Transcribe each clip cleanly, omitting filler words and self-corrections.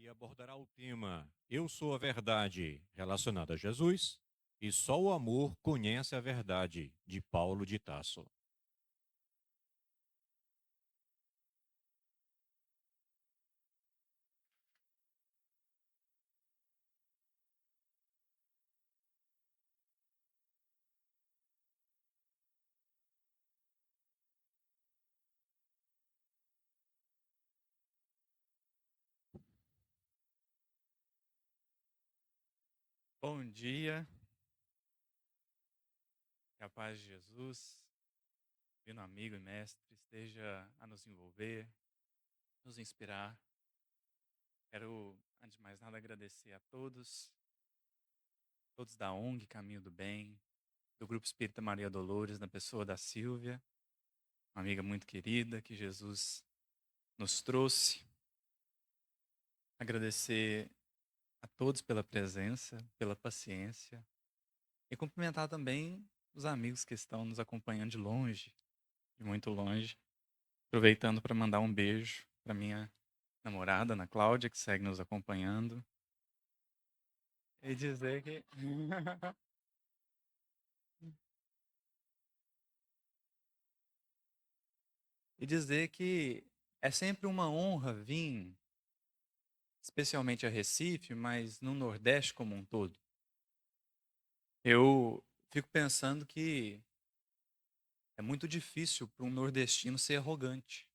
e abordará o tema Eu sou a verdade, relacionado a Jesus, e só o amor conhece a verdade, de Paulo de Tarso. Bom dia, que a paz de Jesus, divino amigo e mestre, esteja a nos envolver, nos inspirar. Quero, antes de mais nada, agradecer a todos da ONG Caminho do Bem, do Grupo Espírita Maria Dolores, na pessoa da Silvia, uma amiga muito querida que Jesus nos trouxe. Agradecer a todos pela presença, pela paciência e cumprimentar também os amigos que estão nos acompanhando de longe, de muito longe. Aproveitando para mandar um beijo para minha namorada, Ana Cláudia, que segue nos acompanhando. E dizer que. e dizer que é sempre uma honra vir, especialmente a Recife, mas no Nordeste como um todo. Eu fico pensando que é muito difícil para um nordestino ser arrogante.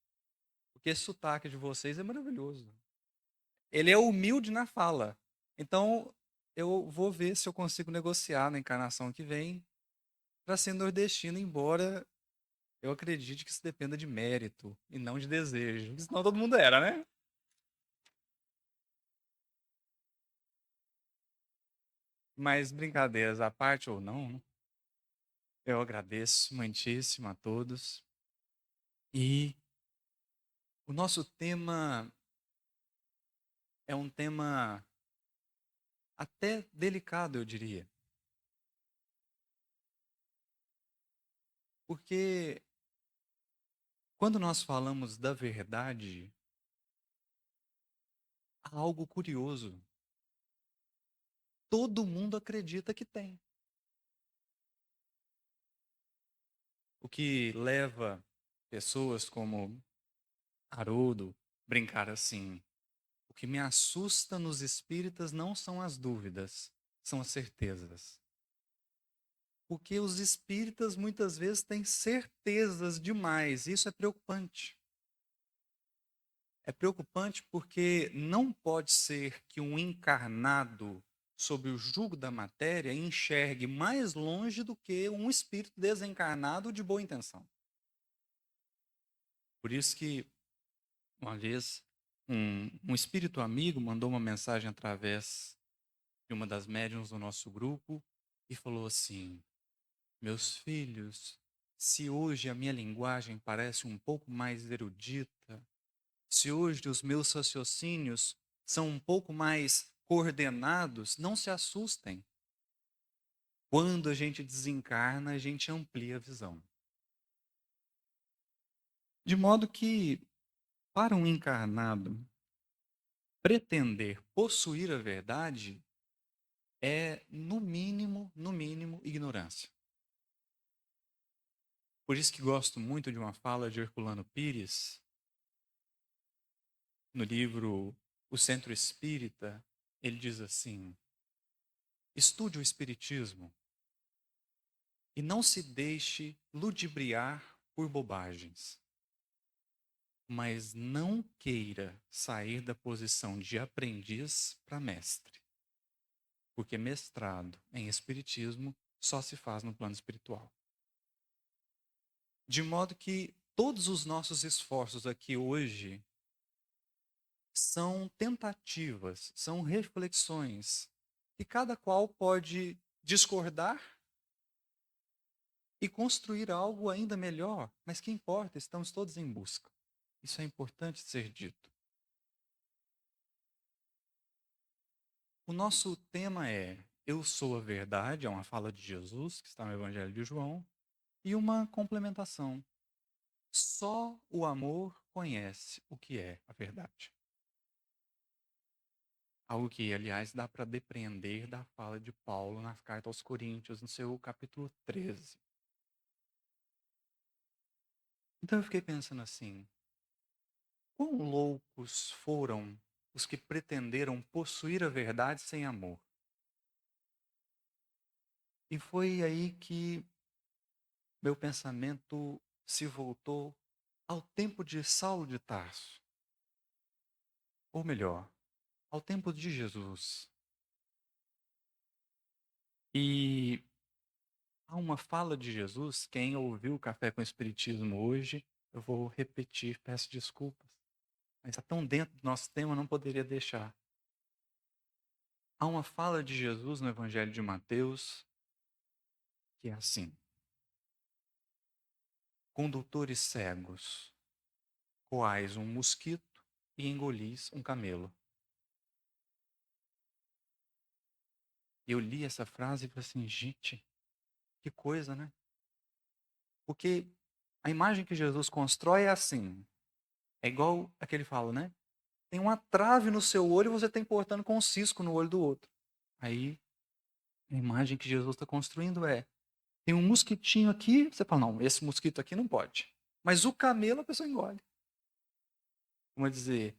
Porque esse sotaque de vocês é maravilhoso. Ele é humilde na fala. Então, eu vou ver se eu consigo negociar na encarnação que vem para ser nordestino, embora eu acredite que isso dependa de mérito e não de desejo. Porque senão todo mundo era, né? Mas brincadeiras à parte ou não, eu agradeço muitíssimo a todos. E o nosso tema é um tema até delicado, eu diria. Porque quando nós falamos da verdade, há algo curioso. Todo mundo acredita que tem. O que leva pessoas como Haroldo brincar assim: o que me assusta nos espíritas não são as dúvidas, são as certezas. Porque os espíritas muitas vezes têm certezas demais, e isso é preocupante. É preocupante porque não pode ser que um encarnado, sob o jugo da matéria, enxergue mais longe do que um espírito desencarnado de boa intenção. Por isso que, uma vez, um espírito amigo mandou uma mensagem através de uma das médiuns do nosso grupo e falou assim: meus filhos, se hoje a minha linguagem parece um pouco mais erudita, se hoje os meus raciocínios são um pouco mais coordenados, não se assustem. Quando a gente desencarna, a gente amplia a visão. De modo que, para um encarnado, pretender possuir a verdade é, no mínimo, ignorância. Por isso que gosto muito de uma fala de Herculano Pires, no livro O Centro Espírita. Ele diz assim: estude o Espiritismo e não se deixe ludibriar por bobagens, mas não queira sair da posição de aprendiz para mestre, porque mestrado em Espiritismo só se faz no plano espiritual. De modo que todos os nossos esforços aqui hoje são tentativas, são reflexões, e cada qual pode discordar e construir algo ainda melhor, mas que importa, estamos todos em busca. Isso é importante ser dito. O nosso tema é Eu sou a verdade, é uma fala de Jesus, que está no Evangelho de João, e uma complementação. Só o amor conhece o que é a verdade. Algo que, aliás, dá para depreender da fala de Paulo na carta aos Coríntios, no seu capítulo 13. Então eu fiquei pensando assim: quão loucos foram os que pretenderam possuir a verdade sem amor? E foi aí que meu pensamento se voltou ao tempo de Saulo de Tarso. Ou melhor, ao tempo de Jesus. E há uma fala de Jesus, quem ouviu o Café com o Espiritismo hoje, eu vou repetir, peço desculpas, mas está tão dentro do nosso tema, eu não poderia deixar. Há uma fala de Jesus no Evangelho de Mateus, que é assim: condutores cegos, coais um mosquito e engolis um camelo. E eu li essa frase e falei assim, gente, que coisa, né? Porque a imagem que Jesus constrói é assim, é igual a que ele fala, né? Tem uma trave no seu olho e você está importando com um cisco no olho do outro. Aí, a imagem que Jesus está construindo é, tem um mosquitinho aqui, você fala, não, esse mosquito aqui não pode. Mas o camelo a pessoa engole. Como dizer,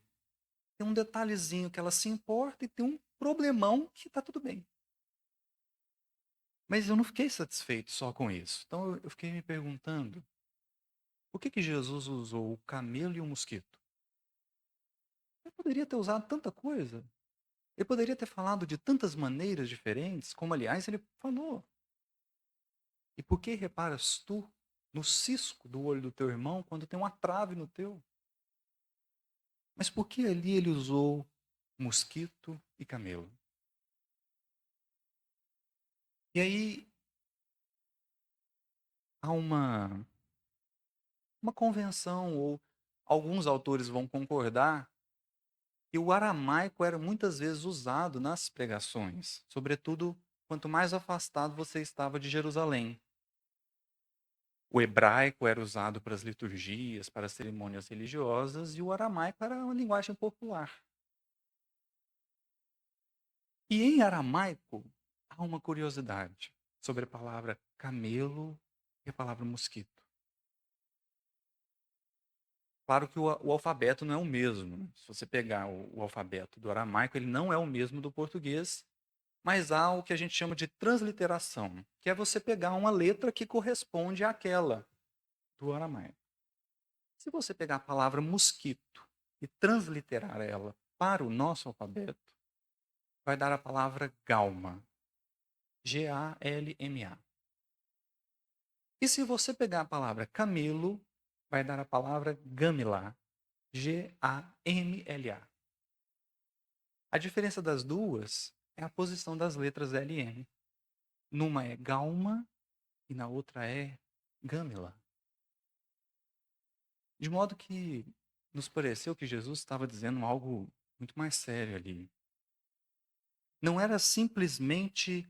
tem um detalhezinho que ela se importa e tem um problemão que está tudo bem. Mas eu não fiquei satisfeito só com isso. Então eu fiquei me perguntando, por que Jesus usou o camelo e o mosquito? Ele poderia ter usado tanta coisa. Ele poderia ter falado de tantas maneiras diferentes, como aliás ele falou. E por que reparas tu no cisco do olho do teu irmão quando tem uma trave no teu? Mas por que ali ele usou mosquito e camelo? E aí há uma convenção, ou alguns autores vão concordar, que o aramaico era muitas vezes usado nas pregações, sobretudo quanto mais afastado você estava de Jerusalém. O hebraico era usado para as liturgias, para as cerimônias religiosas, e o aramaico era uma linguagem popular. E em aramaico há uma curiosidade sobre a palavra camelo e a palavra mosquito. Claro que o alfabeto não é o mesmo, né? Se você pegar o alfabeto do aramaico, ele não é o mesmo do português, mas há o que a gente chama de transliteração, que é você pegar uma letra que corresponde àquela do aramaico. Se você pegar a palavra mosquito e transliterar ela para o nosso alfabeto, vai dar a palavra galma. Galma. E se você pegar a palavra camelo, vai dar a palavra gamila. Gamla. A diferença das duas é a posição das letras L e M. Numa é galma e na outra é gamila. De modo que nos pareceu que Jesus estava dizendo algo muito mais sério ali. Não era simplesmente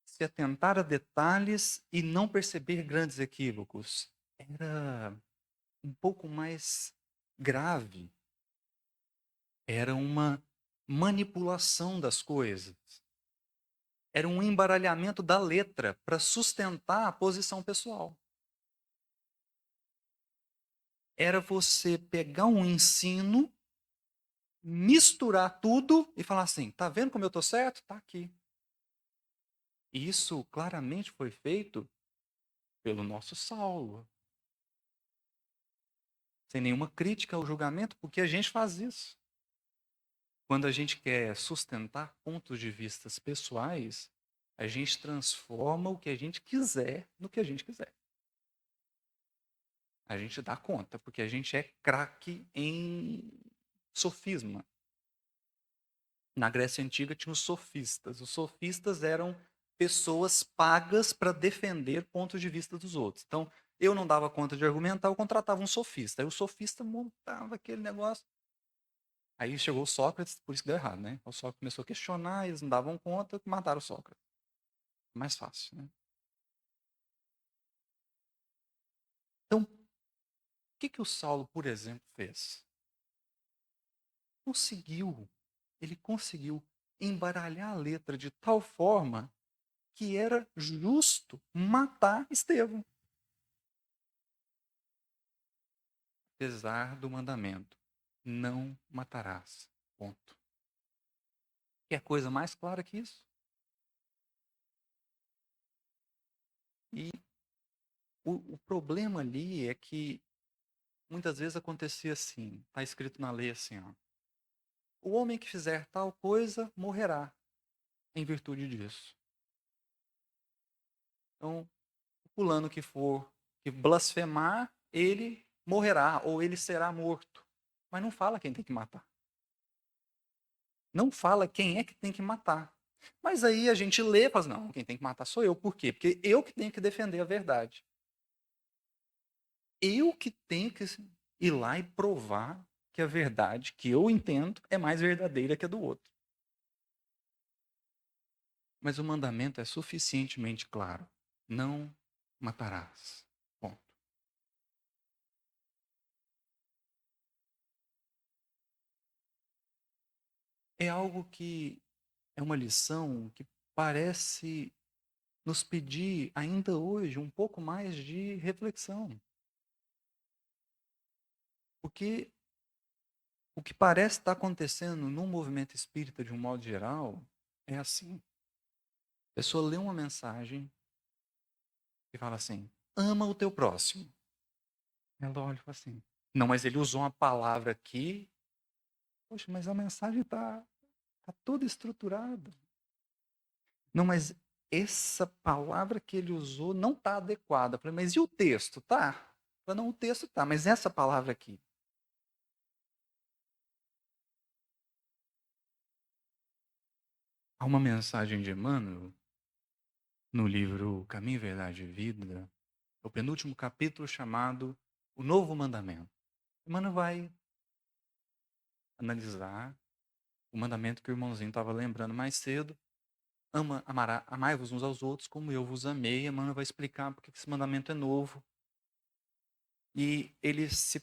se atentar a detalhes e não perceber grandes equívocos. Era um pouco mais grave. Era uma manipulação das coisas. Era um embaralhamento da letra para sustentar a posição pessoal. Era você pegar um ensino, misturar tudo e falar assim, tá vendo como eu estou certo? Tá aqui. E isso claramente foi feito pelo nosso Saulo. Sem nenhuma crítica ao julgamento, porque a gente faz isso. Quando a gente quer sustentar pontos de vistas pessoais, a gente transforma o que a gente quiser no que a gente quiser. A gente dá conta, porque a gente é craque em sofisma. Na Grécia Antiga tinha os sofistas. Os sofistas eram pessoas pagas para defender pontos de vista dos outros. Então, eu não dava conta de argumentar, eu contratava um sofista. Aí o sofista montava aquele negócio. Aí chegou o Sócrates, por isso que deu errado, né? O Sócrates começou a questionar, eles não davam conta, mataram o Sócrates. Mais fácil, né? Então, o que o Saulo, por exemplo, fez? Conseguiu ele conseguiu embaralhar a letra de tal forma que era justo matar Estevão. Apesar do mandamento, não matarás. Ponto. Quer coisa mais clara que isso? E o problema ali é que muitas vezes acontecia assim, está escrito na lei assim, ó, o homem que fizer tal coisa morrerá em virtude disso. Então, o fulano que blasfemar, ele morrerá ou ele será morto. Mas não fala quem tem que matar. Não fala quem é que tem que matar. Mas aí a gente lê e fala, não, quem tem que matar sou eu. Por quê? Porque eu que tenho que defender a verdade. Eu que tenho que ir lá e provar que a verdade que eu entendo é mais verdadeira que a do outro. Mas o mandamento é suficientemente claro. Não matarás. Ponto. É algo que é uma lição que parece nos pedir ainda hoje um pouco mais de reflexão. Porque o que parece estar acontecendo no movimento espírita de um modo geral é assim. A pessoa lê uma mensagem e fala assim: ama o teu próximo. Ela olha e fala assim: não, mas ele usou uma palavra aqui. Poxa, mas a mensagem tá toda estruturada. Não, mas essa palavra que ele usou não está adequada. Eu falei, mas e o texto? Tá? Eu falei, não, o texto tá, mas essa palavra aqui. Há uma mensagem de Emmanuel no livro Caminho, Verdade e Vida, o penúltimo capítulo chamado O Novo Mandamento. Emmanuel vai analisar o mandamento que o irmãozinho estava lembrando mais cedo. Amai-vos uns aos outros como eu vos amei. Emmanuel vai explicar porque esse mandamento é novo. E ele se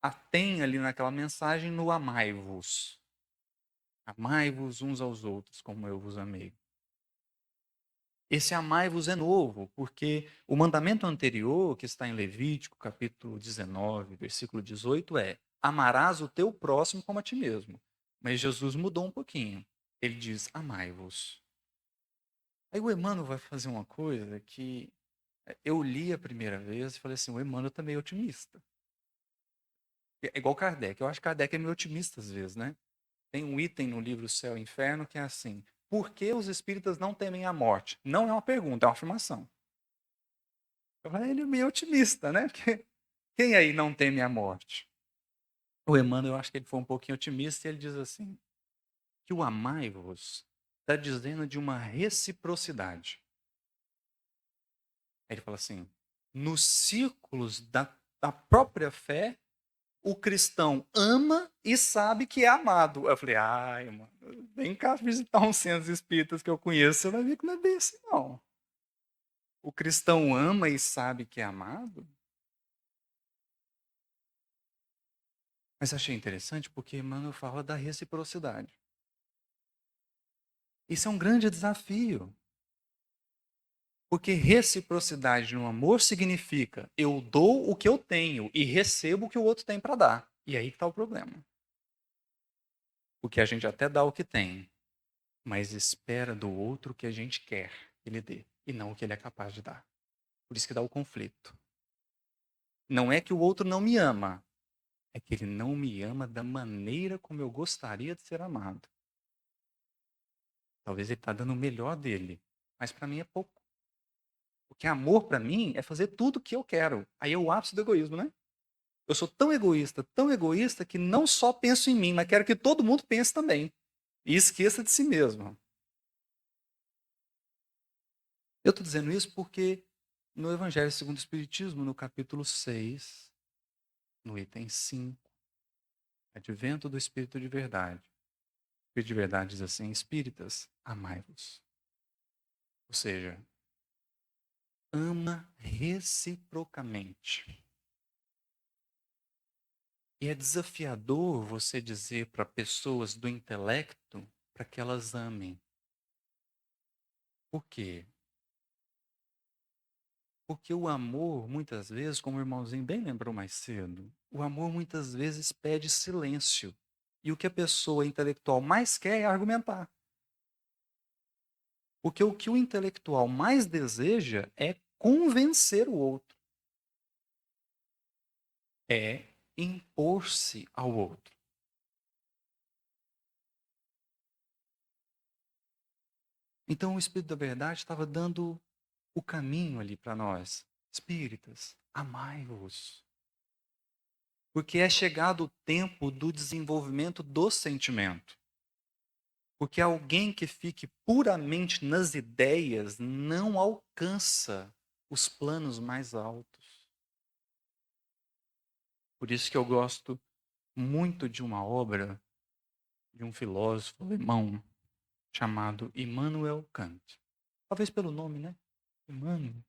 atém ali naquela mensagem no amai-vos. Amai-vos uns aos outros como eu vos amei. Esse amai-vos é novo, porque o mandamento anterior, que está em Levítico, capítulo 19, versículo 18, é: amarás o teu próximo como a ti mesmo. Mas Jesus mudou um pouquinho. Ele diz: amai-vos. Aí o Emmanuel vai fazer uma coisa que eu li a primeira vez e falei assim: o Emmanuel também é otimista. É igual Kardec. Eu acho que Kardec é meio otimista às vezes, né? Tem um item no livro Céu e Inferno que é assim: por que os espíritas não temem a morte? Não é uma pergunta, é uma afirmação. Eu falei, ele é meio otimista, né? Porque quem aí não teme a morte? O Emmanuel, eu acho que ele foi um pouquinho otimista e ele diz assim, que o amai-vos está dizendo de uma reciprocidade. Aí ele fala assim, nos círculos da própria fé, o cristão ama e sabe que é amado. Eu falei, ai, mano, vem cá visitar uns centros espíritas que eu conheço, você vai ver que não é bem assim, não. O cristão ama e sabe que é amado? Mas achei interessante porque Emmanuel fala da reciprocidade. Isso é um grande desafio. Porque reciprocidade no amor significa eu dou o que eu tenho e recebo o que o outro tem para dar. E aí que está o problema. Porque a gente até dá o que tem, mas espera do outro o que a gente quer que ele dê e não o que ele é capaz de dar. Por isso que dá o conflito. Não é que o outro não me ama, é que ele não me ama da maneira como eu gostaria de ser amado. Talvez ele está dando o melhor dele, mas para mim é pouco. Porque amor para mim é fazer tudo o que eu quero. Aí é o ápice do egoísmo, né? Eu sou tão egoísta que não só penso em mim, mas quero que todo mundo pense também. E esqueça de si mesmo. Eu estou dizendo isso porque no Evangelho segundo o Espiritismo, no capítulo 6, no item 5, Advento do Espírito de Verdade. O Espírito de Verdade diz assim, espíritas, amai-vos. Ou seja, ama reciprocamente. E é desafiador você dizer para pessoas do intelecto para que elas amem. Por quê? Porque o amor, muitas vezes, como o irmãozinho bem lembrou mais cedo, o amor muitas vezes pede silêncio. E o que a pessoa intelectual mais quer é argumentar. Porque o que o intelectual mais deseja é convencer o outro, é impor-se ao outro. Então o Espírito da Verdade estava dando o caminho ali para nós. Espíritas, amai-vos. Porque é chegado o tempo do desenvolvimento do sentimento. Porque alguém que fique puramente nas ideias não alcança os planos mais altos. Por isso que eu gosto muito de uma obra de um filósofo alemão chamado Immanuel Kant. Talvez pelo nome, né? Immanuel.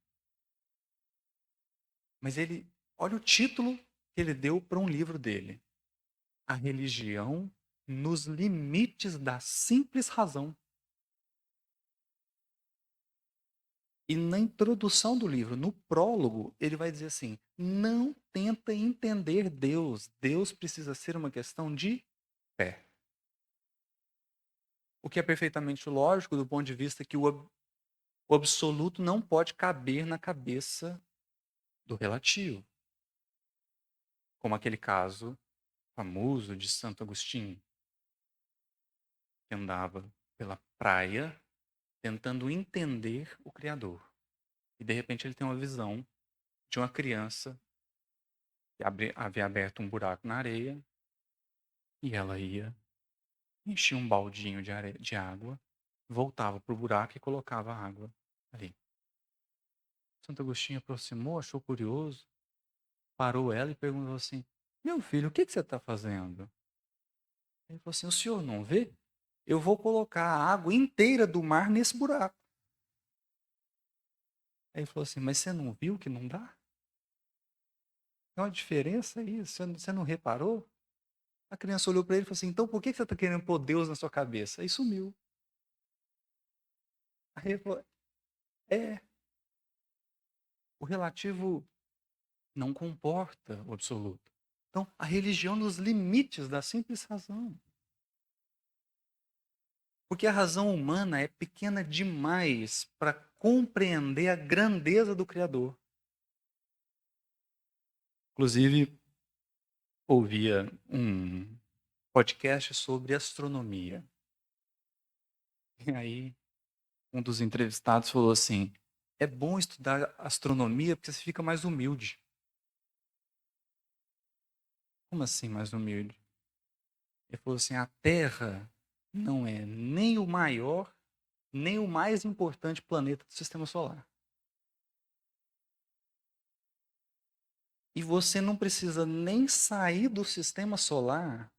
Mas ele, olha o título que ele deu para um livro dele. A religião nos limites da simples razão. E na introdução do livro, no prólogo, ele vai dizer assim: não tenta entender Deus. Deus precisa ser uma questão de fé. O que é perfeitamente lógico do ponto de vista que o absoluto não pode caber na cabeça do relativo. Como aquele caso famoso de Santo Agostinho, que andava pela praia tentando entender o Criador. E de repente ele tem uma visão de uma criança que havia aberto um buraco na areia e ela ia, enchia um baldinho de água, voltava para o buraco e colocava a água ali. Santo Agostinho aproximou, achou curioso, parou ela e perguntou assim: meu filho, o que você está fazendo? Ele falou assim: o senhor não vê? Eu vou colocar a água inteira do mar nesse buraco. Aí ele falou assim: mas você não viu que não dá? É uma diferença isso, você não reparou? A criança olhou para ele e falou assim: então por que você está querendo pôr Deus na sua cabeça? Aí sumiu. Aí ele falou: é, o relativo não comporta o absoluto. Então, a religião nos limites da simples razão. Porque a razão humana é pequena demais para compreender a grandeza do Criador. Inclusive, ouvia um podcast sobre astronomia. E aí, um dos entrevistados falou assim: é bom estudar astronomia porque você fica mais humilde. Como assim, mais humilde? Ele falou assim: a Terra não é nem o maior, nem o mais importante planeta do sistema solar. E você não precisa nem sair do sistema solar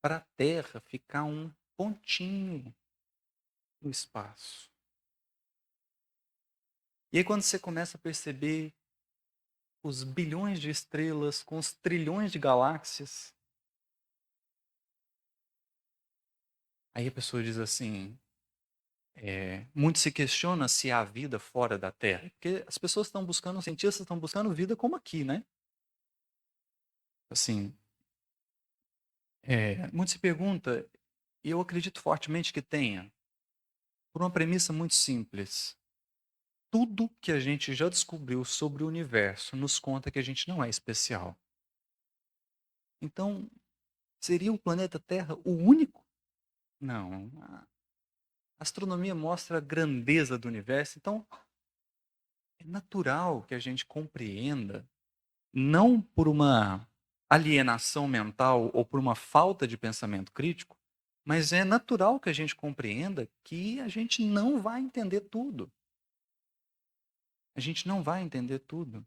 para a Terra ficar um pontinho no espaço. E aí, quando você começa a perceber os bilhões de estrelas com os trilhões de galáxias, aí a pessoa diz assim: muito se questiona se há vida fora da Terra. Porque as pessoas estão buscando, os cientistas estão buscando vida como aqui, né? Assim, muito se pergunta, e eu acredito fortemente que tenha, por uma premissa muito simples. Tudo que a gente já descobriu sobre o universo nos conta que a gente não é especial. Então, seria o planeta Terra o único? Não. A astronomia mostra a grandeza do universo, então é natural que a gente compreenda, não por uma alienação mental ou por uma falta de pensamento crítico, mas é natural que a gente compreenda que a gente não vai entender tudo. A gente não vai entender tudo.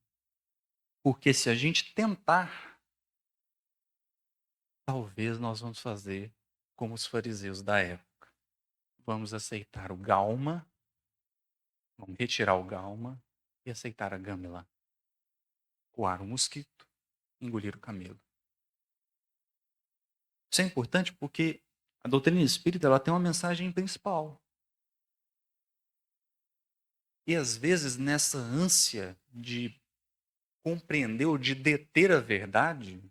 Porque se a gente tentar, talvez nós vamos fazer como os fariseus da época. Vamos aceitar o galma, vamos retirar o galma e aceitar a gâmela. Coar o mosquito, engolir o camelo. Isso é importante porque a doutrina espírita ela tem uma mensagem principal. E às vezes, nessa ânsia de compreender ou de deter a verdade,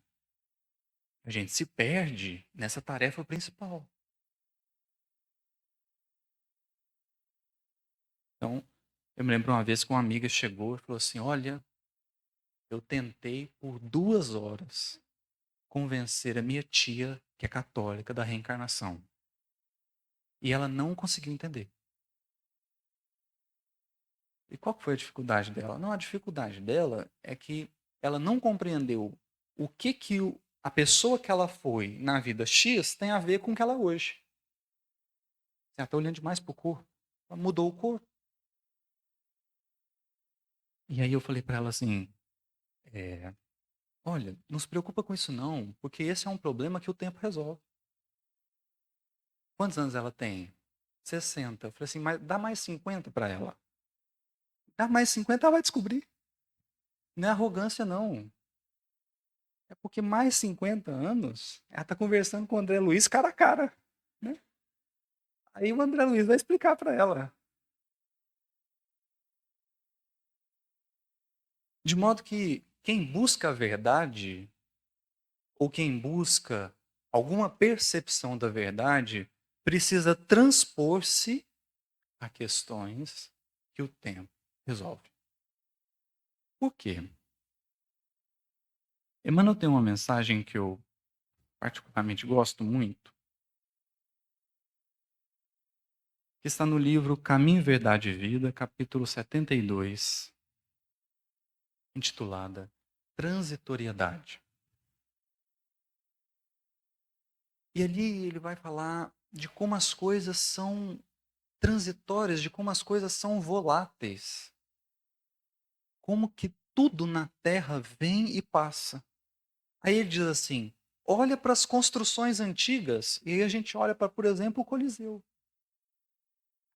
a gente se perde nessa tarefa principal. Então, eu me lembro uma vez que uma amiga chegou e falou assim: Olha, eu tentei por 2 horas convencer a minha tia, que é católica, da reencarnação. E ela não conseguiu entender. E qual que foi a dificuldade dela? Não, a dificuldade dela é que ela não compreendeu o que a pessoa que ela foi na vida X tem a ver com o que ela é hoje. Ela está olhando demais para o corpo. Ela mudou o corpo. E aí eu falei para ela assim, olha, não se preocupa com isso não, porque esse é um problema que o tempo resolve. Quantos anos ela tem? 60. Eu falei assim, mas dá mais 50 para ela. Dá mais 50, ela vai descobrir. Não é arrogância, não. É porque mais 50 anos, ela está conversando com o André Luiz cara a cara. Né? Aí o André Luiz vai explicar para ela. De modo que quem busca a verdade, ou quem busca alguma percepção da verdade, precisa transpor-se a questões que o tempo resolve. Por quê? Emmanuel tem uma mensagem que eu particularmente gosto muito, que está no livro Caminho, Verdade e Vida, capítulo 72, intitulada Transitoriedade. E ali ele vai falar de como as coisas são transitórias, de como as coisas são voláteis. Como que tudo na Terra vem e passa. Aí ele diz assim: olha para as construções antigas, e aí a gente olha para, por exemplo, o Coliseu.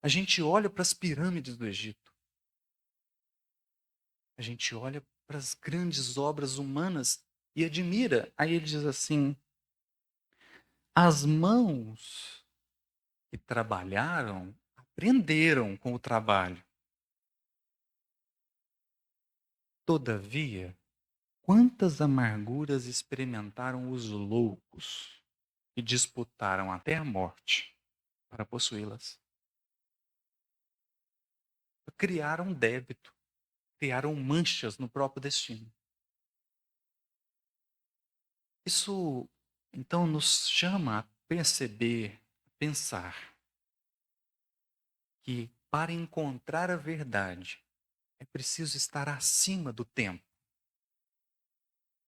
A gente olha para as pirâmides do Egito. A gente olha para as grandes obras humanas e admira. Aí ele diz assim: as mãos que trabalharam aprenderam com o trabalho. Todavia, quantas amarguras experimentaram os loucos que disputaram até a morte para possuí-las? Criaram um débito, criaram manchas no próprio destino. Isso, então, nos chama a perceber, a pensar que para encontrar a verdade é preciso estar acima do tempo.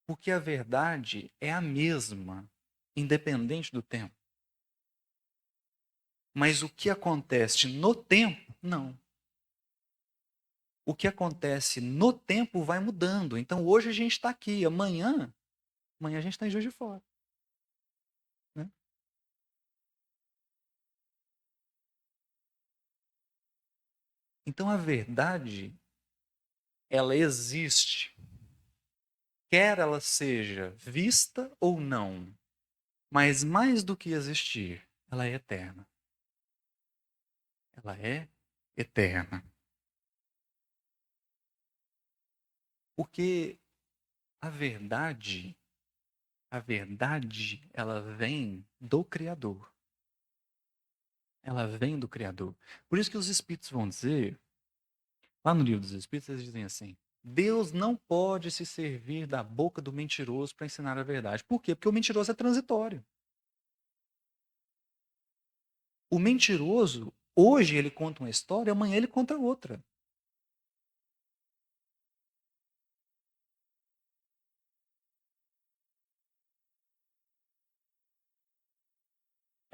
Porque a verdade é a mesma, independente do tempo. Mas o que acontece no tempo, não. O que acontece no tempo vai mudando. Então hoje a gente está aqui, amanhã a gente está em Juiz de Fora. Né? Então a verdade, ela existe. Quer ela seja vista ou não. Mas mais do que existir, ela é eterna. Ela é eterna. Porque a verdade, ela vem do Criador. Ela vem do Criador. Por isso que os Espíritos vão dizer, lá no livro dos Espíritos, eles dizem assim: Deus não pode se servir da boca do mentiroso para ensinar a verdade. Por quê? Porque o mentiroso é transitório. O mentiroso, hoje ele conta uma história, amanhã ele conta outra.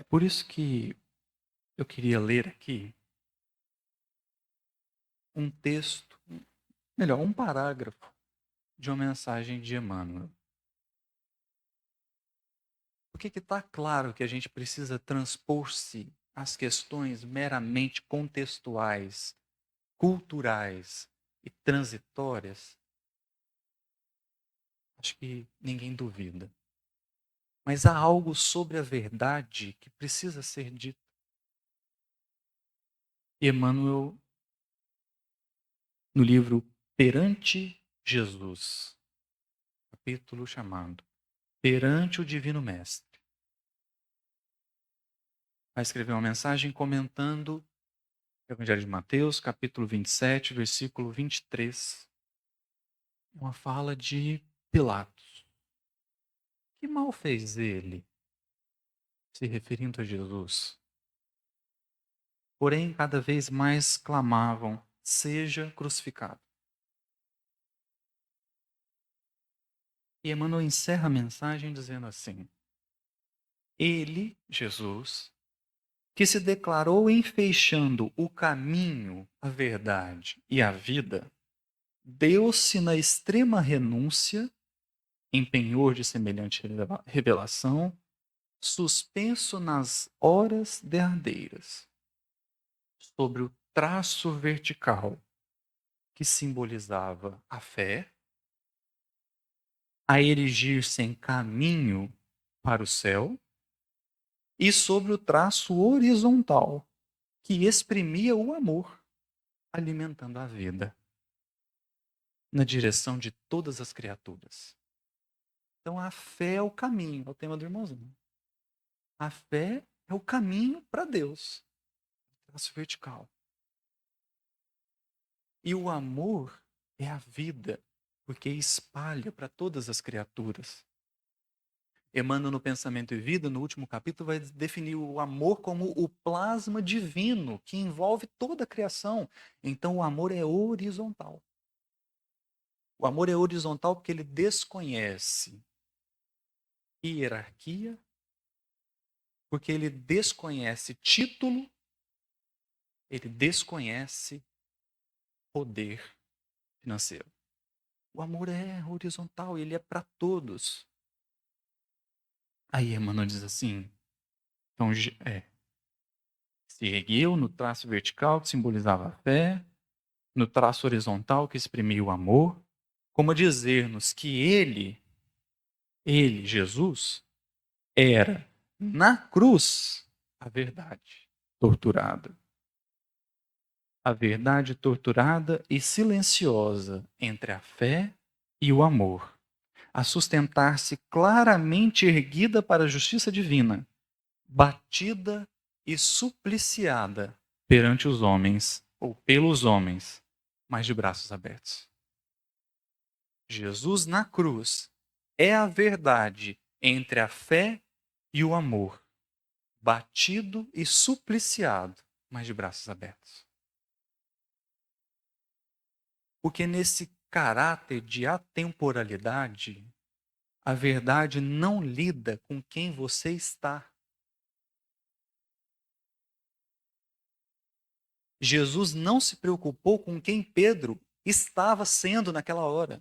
É por isso que eu queria ler aqui um texto, melhor, um parágrafo de uma mensagem de Emmanuel. Porque que está claro que a gente precisa transpor-se às questões meramente contextuais, culturais e transitórias? Acho que ninguém duvida. Mas há algo sobre a verdade que precisa ser dito. E Emmanuel, no livro Perante Jesus, capítulo chamado Perante o Divino Mestre, vai escrever uma mensagem comentando o Evangelho de Mateus, capítulo 27, versículo 23. Uma fala de Pilatos. Que mal fez ele? Se referindo a Jesus. Porém, cada vez mais clamavam: seja crucificado. E Emmanuel encerra a mensagem dizendo assim: ele, Jesus, que se declarou enfeixando o caminho, a verdade e a vida, deu-se na extrema renúncia, em penhor de semelhante revelação, suspenso nas horas derradeiras, sobre o traço vertical que simbolizava a fé, a erigir-se em caminho para o céu, e sobre o traço horizontal que exprimia o amor, alimentando a vida na direção de todas as criaturas. Então a fé é o caminho, é o tema do irmãozinho. A fé é o caminho para Deus, traço vertical. E o amor é a vida, porque espalha para todas as criaturas. Emmanuel, no Pensamento e Vida, no último capítulo, vai definir o amor como o plasma divino que envolve toda a criação. Então, o amor é horizontal. O amor é horizontal porque ele desconhece hierarquia, porque ele desconhece título, ele desconhece poder financeiro. O amor é horizontal, ele é para todos. Aí Emmanuel diz assim, então, se ergueu no traço vertical que simbolizava a fé, no traço horizontal que exprimia o amor, como a dizer-nos que ele, Jesus, era na cruz a verdade torturada. A verdade torturada e silenciosa entre a fé e o amor, a sustentar-se claramente erguida para a justiça divina, batida e supliciada perante os homens, ou pelos homens, mas de braços abertos. Jesus na cruz é a verdade entre a fé e o amor, batido e supliciado, mas de braços abertos. Porque nesse caráter de atemporalidade, a verdade não lida com quem você está. Jesus não se preocupou com quem Pedro estava sendo naquela hora.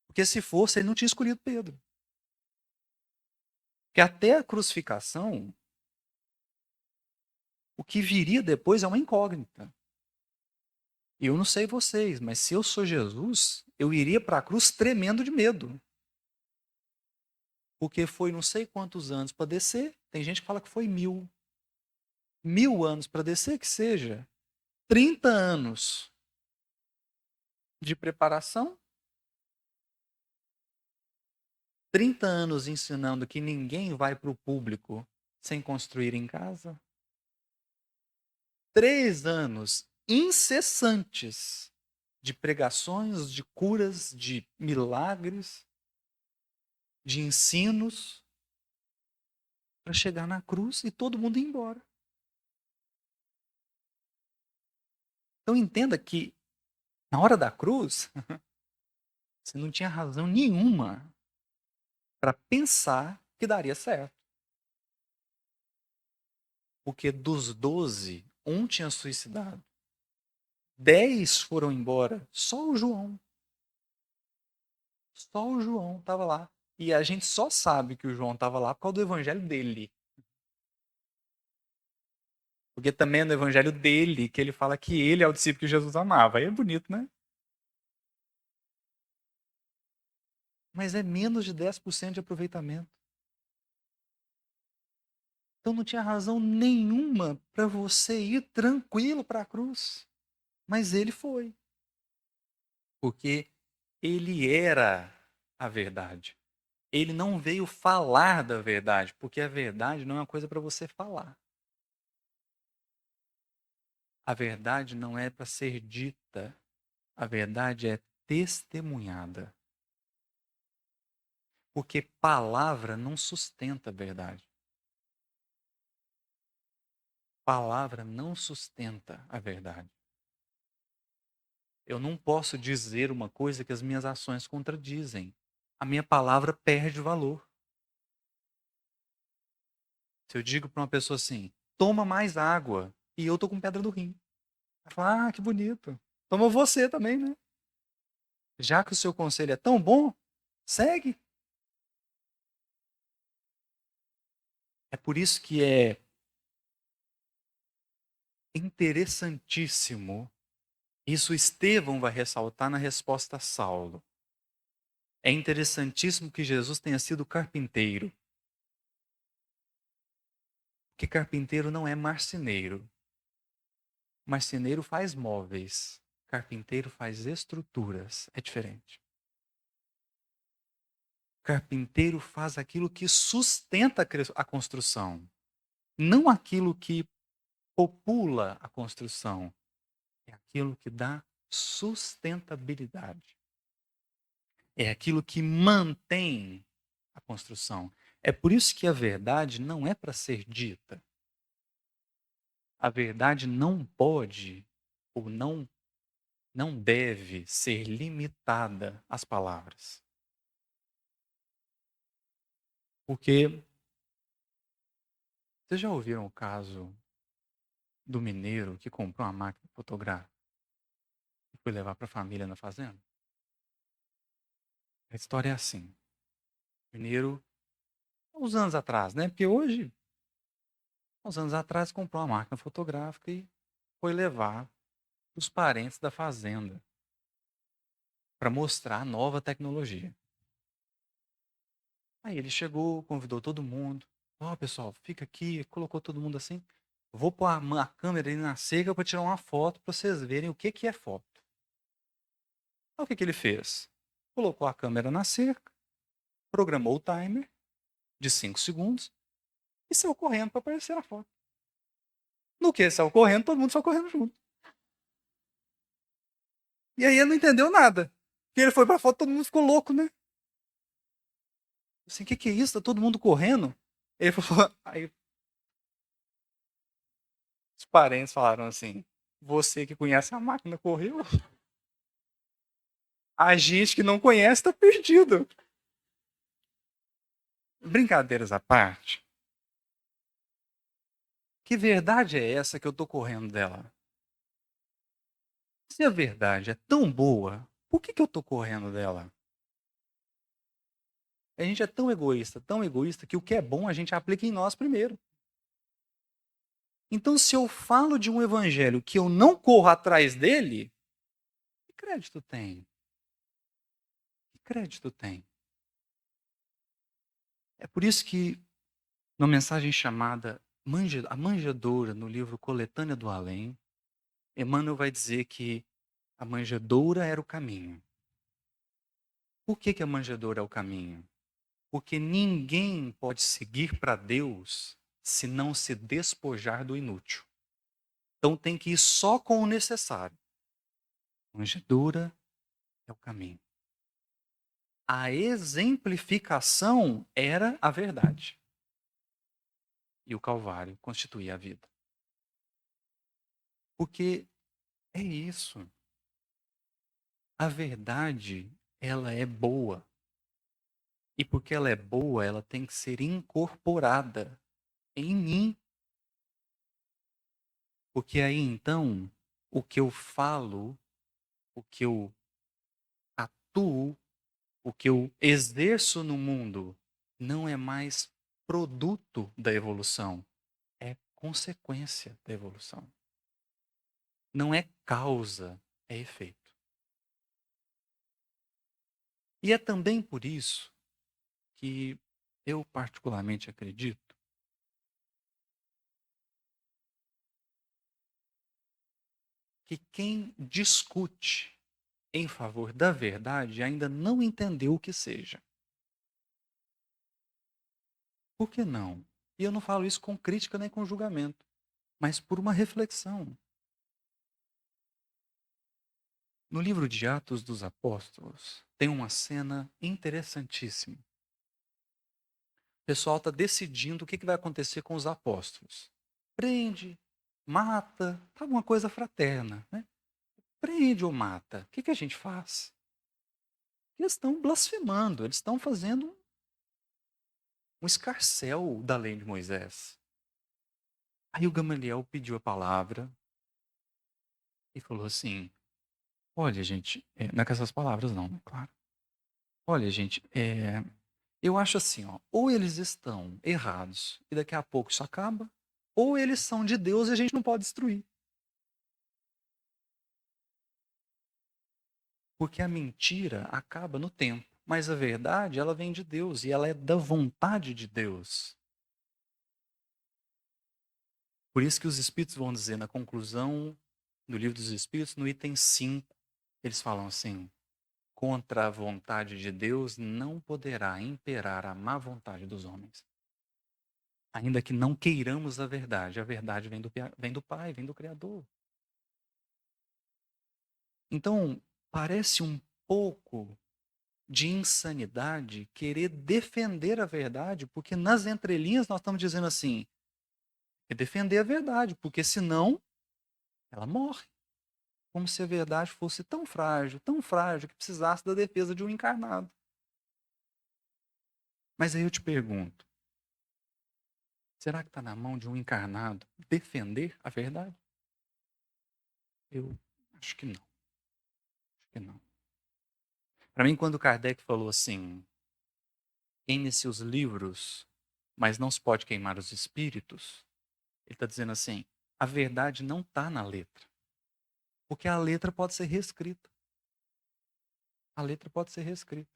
Porque se fosse, ele não tinha escolhido Pedro. Porque até a crucificação, o que viria depois é uma incógnita. E eu não sei vocês, mas se eu sou Jesus, eu iria para a cruz tremendo de medo. Porque foi não sei quantos anos para descer. Tem gente que fala que foi 1000. 1000 anos para descer, que seja. 30 anos de preparação. 30 anos ensinando que ninguém vai para o público sem construir em casa. 3 anos incessantes de pregações, de curas, de milagres, de ensinos, para chegar na cruz e todo mundo ir embora. Então entenda que na hora da cruz, você não tinha razão nenhuma para pensar que daria certo. Porque dos 12, um tinha suicidado. 10 foram embora, só o João. Só o João estava lá. E a gente só sabe que o João estava lá por causa do evangelho dele. Porque também é no evangelho dele que ele fala que ele é o discípulo que Jesus amava. Aí é bonito, né? Mas é menos de 10% de aproveitamento. Então não tinha razão nenhuma para você ir tranquilo para a cruz. Mas ele foi. Porque ele era a verdade. Ele não veio falar da verdade, porque a verdade não é uma coisa para você falar. A verdade não é para ser dita. A verdade é testemunhada. Porque palavra não sustenta a verdade. Palavra não sustenta a verdade. Eu não posso dizer uma coisa que as minhas ações contradizem. A minha palavra perde valor. Se eu digo para uma pessoa assim, toma mais água, e eu tô com pedra no rim. Ela fala, ah, que bonito. Toma você também, né? Já que o seu conselho é tão bom, segue. É por isso que é interessantíssimo. Isso Estevão vai ressaltar na resposta a Saulo. É interessantíssimo que Jesus tenha sido carpinteiro. Porque carpinteiro não é marceneiro. Marceneiro faz móveis. Carpinteiro faz estruturas. É diferente. Carpinteiro faz aquilo que sustenta a construção, não aquilo que popula a construção. É aquilo que dá sustentabilidade. É aquilo que mantém a construção. É por isso que a verdade não é para ser dita. A verdade não pode ou não deve ser limitada às palavras. Porque vocês já ouviram o caso do mineiro que comprou uma máquina fotográfica e foi levar para a família na fazenda? A história é assim. O mineiro, uns anos atrás, né? Porque hoje, uns anos atrás, comprou uma máquina fotográfica e foi levar os parentes da fazenda para mostrar a nova tecnologia. Aí ele chegou, convidou todo mundo. Ó, pessoal, fica aqui, colocou todo mundo assim. Vou pôr a câmera ali na cerca para tirar uma foto para vocês verem o que é foto. Aí o que ele fez? Colocou a câmera na cerca, programou o timer de 5 segundos e saiu correndo para aparecer a foto. No que ele saiu correndo, todo mundo saiu correndo junto. E aí ele não entendeu nada. Porque ele foi pra foto, todo mundo ficou louco, né? Assim, o que é isso? Tá todo mundo correndo? Ele falou, aí os parentes falaram assim, você que conhece a máquina correu? A gente que não conhece tá perdido. Brincadeiras à parte, que verdade é essa que eu tô correndo dela? Se a verdade é tão boa, por que eu tô correndo dela? A gente é tão egoísta, que o que é bom a gente aplica em nós primeiro. Então, se eu falo de um evangelho que eu não corro atrás dele, que crédito tem? Que crédito tem? É por isso que, numa mensagem chamada A Manjedoura, no livro Coletânea do Além, Emmanuel vai dizer que a manjedoura era o caminho. Por que a manjedoura é o caminho? Porque ninguém pode seguir para Deus se não se despojar do inútil. Então tem que ir só com o necessário. Manjedoura é o caminho. A exemplificação era a verdade. E o Calvário constituía a vida. Porque é isso. A verdade, ela é boa. E porque ela é boa, ela tem que ser incorporada em mim. Porque aí então, o que eu falo, o que eu atuo, o que eu exerço no mundo, não é mais produto da evolução, é consequência da evolução. Não é causa, é efeito. E é também por isso que eu particularmente acredito que quem discute em favor da verdade ainda não entendeu o que seja. Por que não? E eu não falo isso com crítica nem com julgamento, mas por uma reflexão. No livro de Atos dos Apóstolos, tem uma cena interessantíssima. O pessoal está decidindo o que vai acontecer com os apóstolos. Prende, mata, tá uma coisa fraterna, né? Prende ou mata, o que a gente faz? Eles estão blasfemando, eles estão fazendo um escarcéu da lei de Moisés. Aí o Gamaliel pediu a palavra e falou assim: olha, gente, não é com essas palavras, não, né? Claro. Olha, gente, eu acho assim, ó, ou eles estão errados e daqui a pouco isso acaba, ou eles são de Deus e a gente não pode destruir. Porque a mentira acaba no tempo, mas a verdade, ela vem de Deus e ela é da vontade de Deus. Por isso que os Espíritos vão dizer na conclusão do Livro dos Espíritos, no item 5, eles falam assim: contra a vontade de Deus não poderá imperar a má vontade dos homens. Ainda que não queiramos a verdade vem do Pai, vem do Criador. Então, parece um pouco de insanidade querer defender a verdade, porque nas entrelinhas nós estamos dizendo assim, é defender a verdade, porque senão ela morre. Como se a verdade fosse tão frágil, que precisasse da defesa de um encarnado. Mas aí eu te pergunto, será que está na mão de um encarnado defender a verdade? Eu acho que não. Acho que não. Para mim, quando Kardec falou assim, queime-se os livros, mas não se pode queimar os espíritos, ele está dizendo assim, a verdade não está na letra. Porque a letra pode ser reescrita. A letra pode ser reescrita.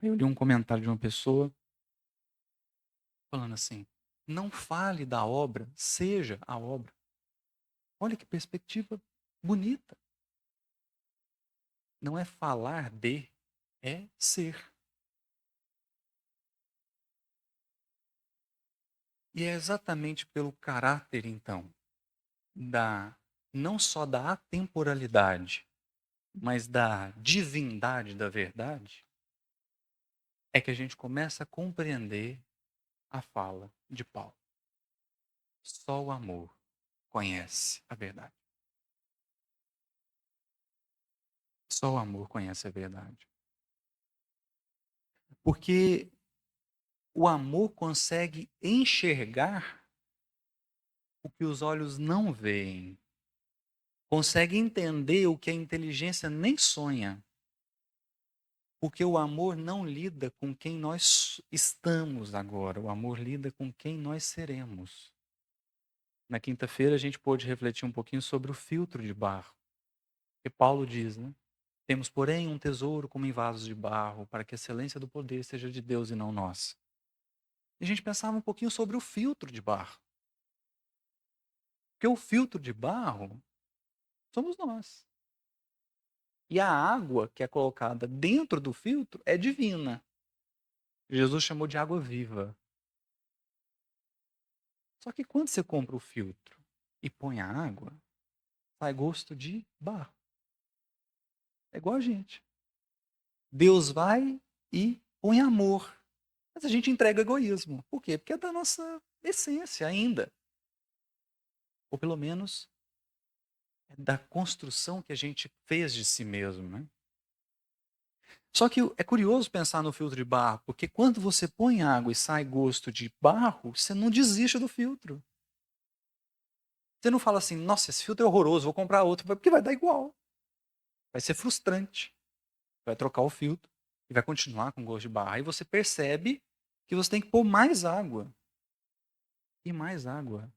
Eu li um comentário de uma pessoa falando assim, não fale da obra, seja a obra. Olha que perspectiva bonita. Não é falar de, é ser. E é exatamente pelo caráter, então, não só da atemporalidade, mas da divindade da verdade, é que a gente começa a compreender a fala de Paulo. Só o amor conhece a verdade. Só o amor conhece a verdade. Porque o amor consegue enxergar o que os olhos não veem. Consegue entender o que a inteligência nem sonha. Porque o amor não lida com quem nós estamos agora, o amor lida com quem nós seremos. Na quinta-feira a gente pôde refletir um pouquinho sobre o filtro de barro. Que Paulo diz, né? Temos, porém, um tesouro como em vasos de barro, para que a excelência do poder seja de Deus e não nossa. E a gente pensava um pouquinho sobre o filtro de barro. Porque o filtro de barro somos nós. E a água que é colocada dentro do filtro é divina. Jesus chamou de água viva. Só que quando você compra o filtro e põe a água, sai gosto de barro. É igual a gente. Deus vai e põe amor. Mas a gente entrega egoísmo. Por quê? Porque é da nossa essência ainda. Ou pelo menos é da construção que a gente fez de si mesmo, né? Só que é curioso pensar no filtro de barro, porque quando você põe água e sai gosto de barro, você não desiste do filtro. Você não fala assim, nossa, esse filtro é horroroso, vou comprar outro, porque vai dar igual. Vai ser frustrante. Vai trocar o filtro e vai continuar com gosto de barro. Aí você percebe que você tem que pôr mais água. E mais água.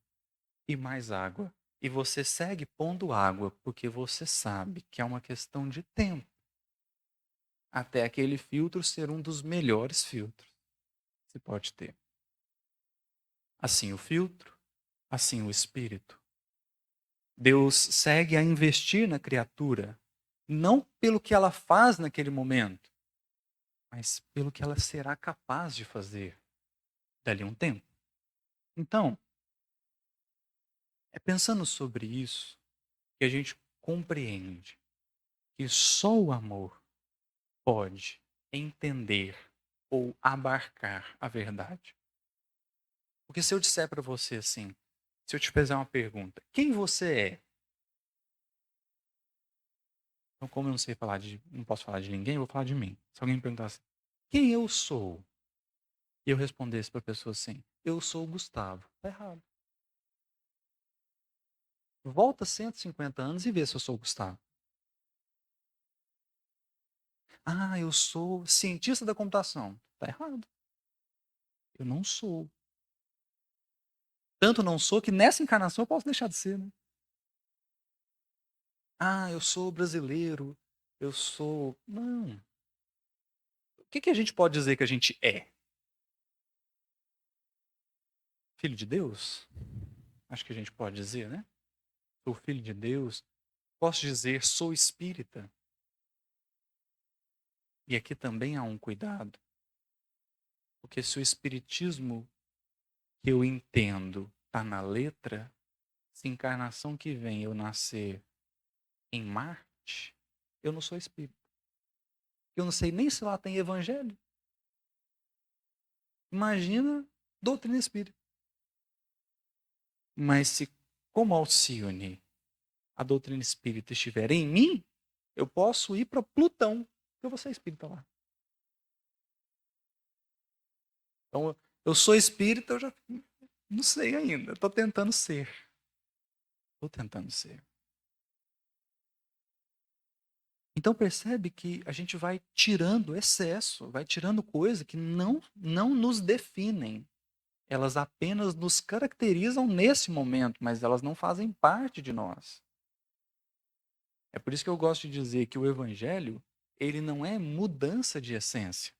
E mais água. E você segue pondo água, porque você sabe que é uma questão de tempo. Até aquele filtro ser um dos melhores filtros que você pode ter. Assim o filtro, assim o espírito. Deus segue a investir na criatura, não pelo que ela faz naquele momento, mas pelo que ela será capaz de fazer dali a um tempo. Então, é pensando sobre isso que a gente compreende que só o amor pode entender ou abarcar a verdade. Porque se eu disser para você assim, se eu te fizer uma pergunta, quem você é? Então, como eu não sei falar não posso falar de ninguém, eu vou falar de mim. Se alguém me perguntar assim, quem eu sou? E eu respondesse para a pessoa assim, eu sou o Gustavo. Tá errado. Volta 150 anos e vê se eu sou o Gustavo. Ah, eu sou cientista da computação. Tá errado. Eu não sou. Tanto não sou que nessa encarnação eu posso deixar de ser, né? Ah, eu sou brasileiro. Eu sou. Não. O que a gente pode dizer que a gente é? Filho de Deus? Acho que a gente pode dizer, né? Sou filho de Deus. Posso dizer, sou espírita. E aqui também há um cuidado. Porque se o espiritismo que eu entendo está na letra, se encarnação que vem eu nascer em Marte, eu não sou espírita. Eu não sei nem se lá tem evangelho. Imagina doutrina espírita. Mas se, como Alcione, a doutrina espírita estiver em mim, eu posso ir para Plutão, que eu vou ser espírita lá. Então, eu sou espírita, eu já não sei ainda. Estou tentando ser. Estou tentando ser. Então percebe que a gente vai tirando excesso, vai tirando coisas que não nos definem. Elas apenas nos caracterizam nesse momento, mas elas não fazem parte de nós. É por isso que eu gosto de dizer que o evangelho, ele não é mudança de essência.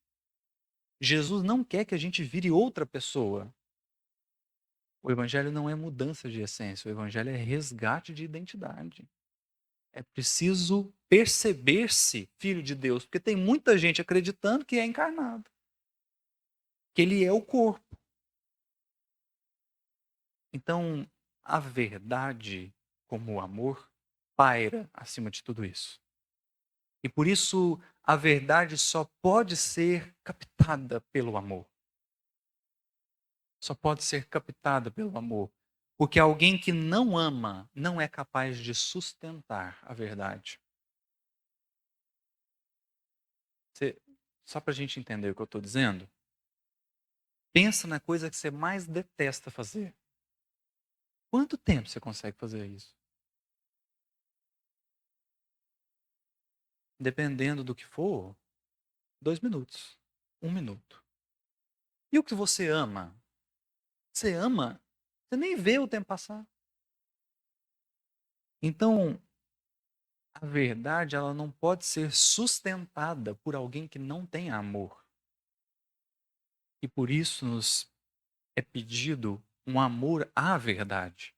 Jesus não quer que a gente vire outra pessoa. O evangelho não é mudança de essência, o evangelho é resgate de identidade. É preciso perceber-se filho de Deus, porque tem muita gente acreditando que é encarnado, que ele é o corpo. Então, a verdade, como o amor, paira acima de tudo isso. E por isso, a verdade só pode ser captada pelo amor. Só pode ser captada pelo amor. Porque alguém que não ama não é capaz de sustentar a verdade. Só para a gente entender o que eu estou dizendo, pensa na coisa que você mais detesta fazer. Quanto tempo você consegue fazer isso? Dependendo do que for, 2 minutos, 1 minuto. E o que você ama? Você ama, você nem vê o tempo passar. Então, a verdade, ela não pode ser sustentada por alguém que não tem amor. E por isso nos é pedido um amor à verdade.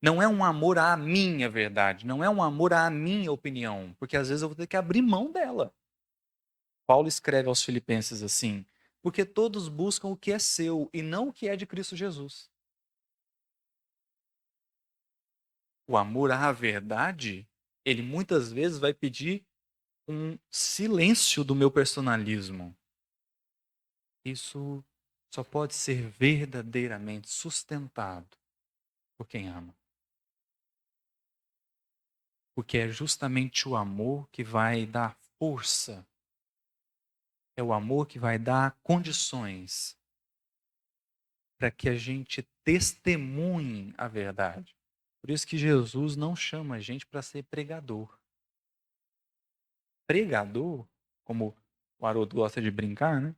Não é um amor à minha verdade, não é um amor à minha opinião, porque às vezes eu vou ter que abrir mão dela. Paulo escreve aos Filipenses assim: porque todos buscam o que é seu e não o que é de Cristo Jesus. O amor à verdade, ele muitas vezes vai pedir um silêncio do meu personalismo. Isso só pode ser verdadeiramente sustentado por quem ama. Porque é justamente o amor que vai dar força, é o amor que vai dar condições para que a gente testemunhe a verdade. Por isso que Jesus não chama a gente para ser pregador. Pregador, como o Haroldo gosta de brincar, né?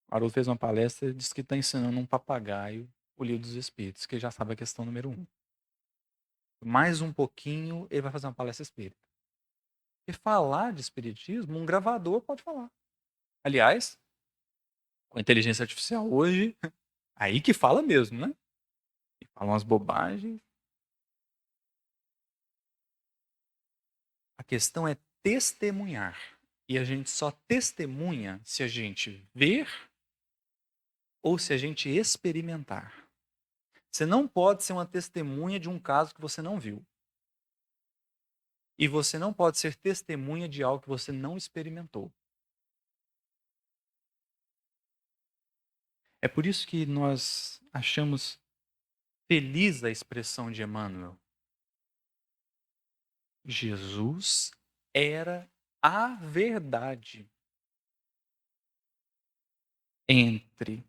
O Haroldo fez uma palestra e disse que está ensinando um papagaio o livro dos Espíritos, que já sabe a questão número 1. Mais um pouquinho, ele vai fazer uma palestra espírita. E falar de espiritismo, um gravador pode falar. Aliás, com a inteligência artificial hoje, aí que fala mesmo, né? E fala umas bobagens. A questão é testemunhar. E a gente só testemunha se a gente ver ou se a gente experimentar. Você não pode ser uma testemunha de um caso que você não viu. E você não pode ser testemunha de algo que você não experimentou. É por isso que nós achamos feliz a expressão de Emmanuel. Jesus era a verdade entre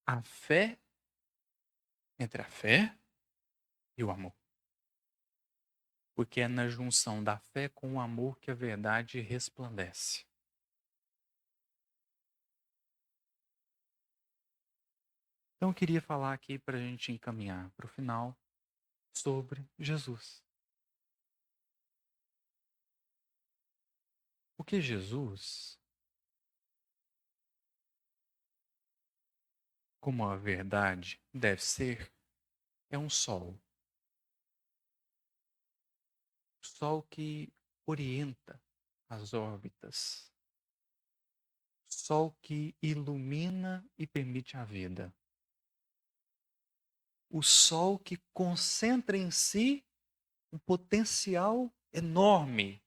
a fé, entre a fé e o amor. Porque é na junção da fé com o amor que a verdade resplandece. Então eu queria falar aqui para a gente encaminhar para o final sobre Jesus. Porque Jesus, como a verdade deve ser, é um sol. Sol que orienta as órbitas. Sol que ilumina e permite a vida. O sol que concentra em si um potencial enorme,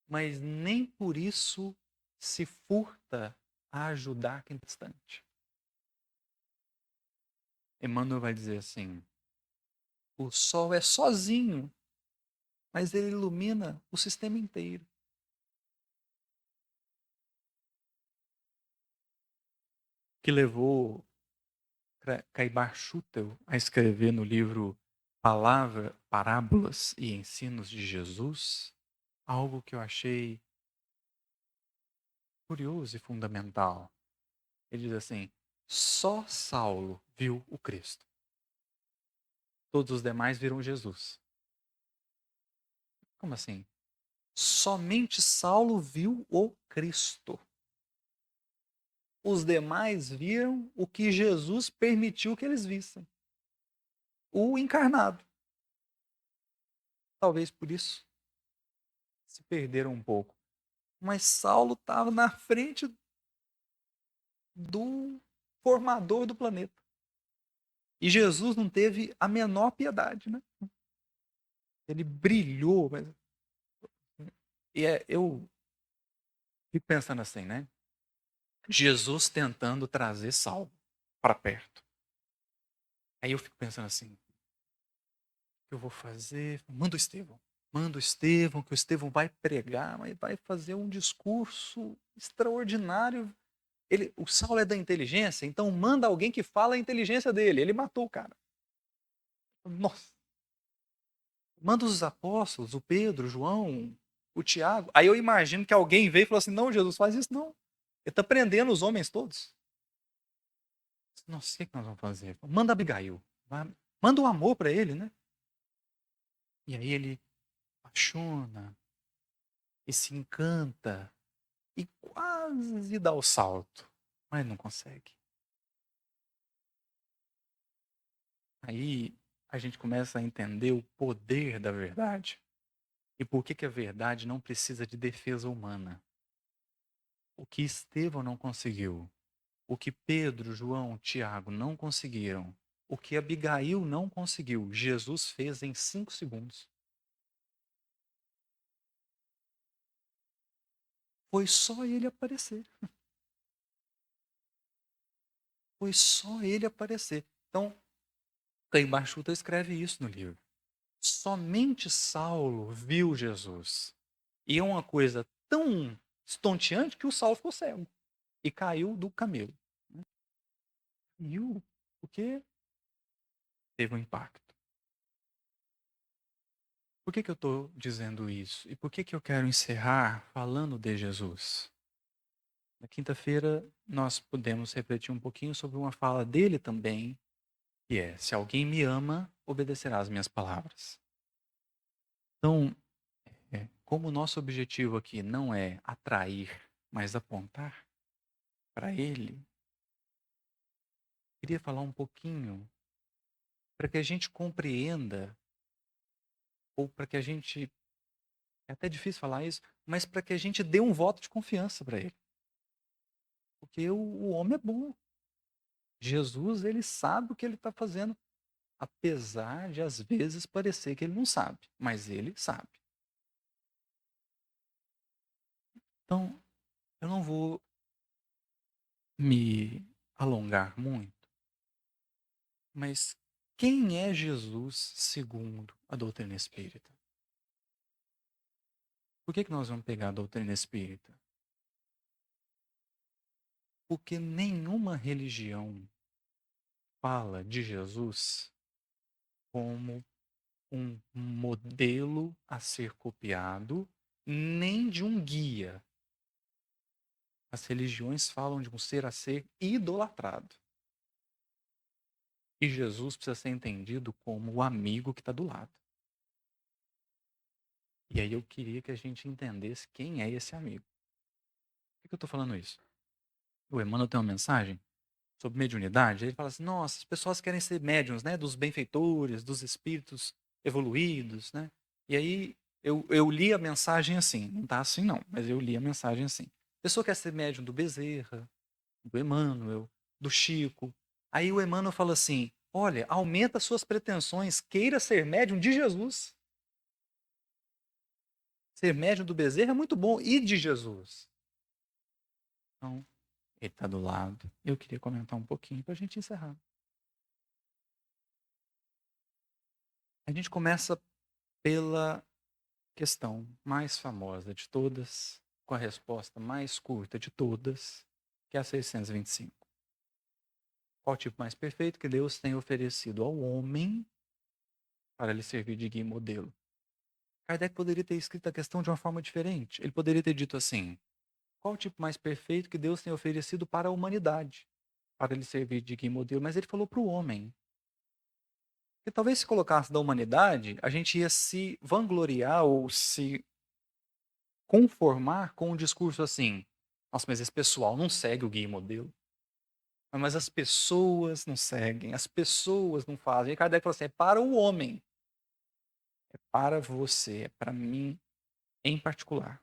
mas nem por isso se furta a ajudar quem está distante. Emmanuel vai dizer assim: o sol é sozinho, mas ele ilumina o sistema inteiro. Que levou Caibar Schutel a escrever no livro Parábolas e Ensinos de Jesus, algo que eu achei curioso e fundamental. Ele diz assim: só Saulo viu o Cristo. Todos os demais viram Jesus. Como assim? Somente Saulo viu o Cristo. Os demais viram o que Jesus permitiu que eles vissem. O encarnado. Talvez por isso se perderam um pouco. Mas Saulo estava na frente do formador do planeta. E Jesus não teve a menor piedade, né? Ele brilhou. Mas... eu fico pensando assim, né? Jesus tentando trazer Saulo para perto. Aí eu fico pensando assim: o que eu vou fazer? Manda o Estevão, que o Estevão vai pregar, mas vai fazer um discurso extraordinário. O Saulo é da inteligência, então manda alguém que fala a inteligência dele. Ele matou o cara. Nossa. Manda os apóstolos, o Pedro, o João, o Tiago. Aí eu imagino que alguém veio e falou assim: não, Jesus, faz isso não. Ele está prendendo os homens todos. Nossa, o que nós vamos fazer? Manda Abigail. Manda o amor para ele, né? E aí ele apaixona e se encanta e quase dá o salto, mas não consegue. Aí a gente começa a entender o poder da verdade e por que a verdade não precisa de defesa humana. O que Estevão não conseguiu, o que Pedro, João, Tiago não conseguiram, o que Abigail não conseguiu, Jesus fez em 5 segundos. Foi só ele aparecer. Foi só ele aparecer. Então, Caibar Schutel escreve isso no livro. Somente Saulo viu Jesus. E é uma coisa tão estonteante que o Saulo ficou cego e caiu do camelo. Caiu porque teve um impacto. Por que eu estou dizendo isso? E por que eu quero encerrar falando de Jesus? Na quinta-feira, nós podemos refletir um pouquinho sobre uma fala dele também, que é: se alguém me ama, obedecerá às minhas palavras. Então, como o nosso objetivo aqui não é atrair, mas apontar para ele, queria falar um pouquinho para que a gente compreenda, ou para que a gente É até difícil falar isso, mas para que a gente dê um voto de confiança para ele. Porque o homem é bom. Jesus, ele sabe o que ele está fazendo, apesar de às vezes parecer que ele não sabe, mas ele sabe. Então, eu não vou me alongar muito, mas quem é Jesus segundo a doutrina espírita? Por que nós vamos pegar a doutrina espírita? Porque nenhuma religião fala de Jesus como um modelo a ser copiado, nem de um guia. As religiões falam de um ser a ser idolatrado. E Jesus precisa ser entendido como o amigo que está do lado. E aí eu queria que a gente entendesse quem é esse amigo. Por que eu estou falando isso? O Emmanuel tem uma mensagem sobre mediunidade. Ele fala assim, nossa, as pessoas querem ser médiuns, né? Dos benfeitores, dos espíritos evoluídos, né? E aí eu li a mensagem assim. Não está assim não, mas eu li a mensagem assim. A pessoa quer ser médium do Bezerra, do Emmanuel, do Chico. Aí o Emmanuel fala assim, olha, aumenta suas pretensões, queira ser médium de Jesus. Ser médium do Bezerra é muito bom, e de Jesus. Então, ele está do lado. Eu queria comentar um pouquinho para a gente encerrar. A gente começa pela questão mais famosa de todas, com a resposta mais curta de todas, que é a 625. Qual o tipo mais perfeito que Deus tem oferecido ao homem para lhe servir de guia e modelo? Kardec poderia ter escrito a questão de uma forma diferente. Ele poderia ter dito assim: qual o tipo mais perfeito que Deus tem oferecido para a humanidade, para lhe servir de guia e modelo? Mas ele falou para o homem. Porque talvez se colocasse da humanidade, a gente ia se vangloriar ou se conformar com um discurso assim: nossa, mas esse pessoal não segue o guia e modelo. Mas as pessoas não seguem, as pessoas não fazem. E Kardec falou assim: é para o homem, é para você, é para mim em particular.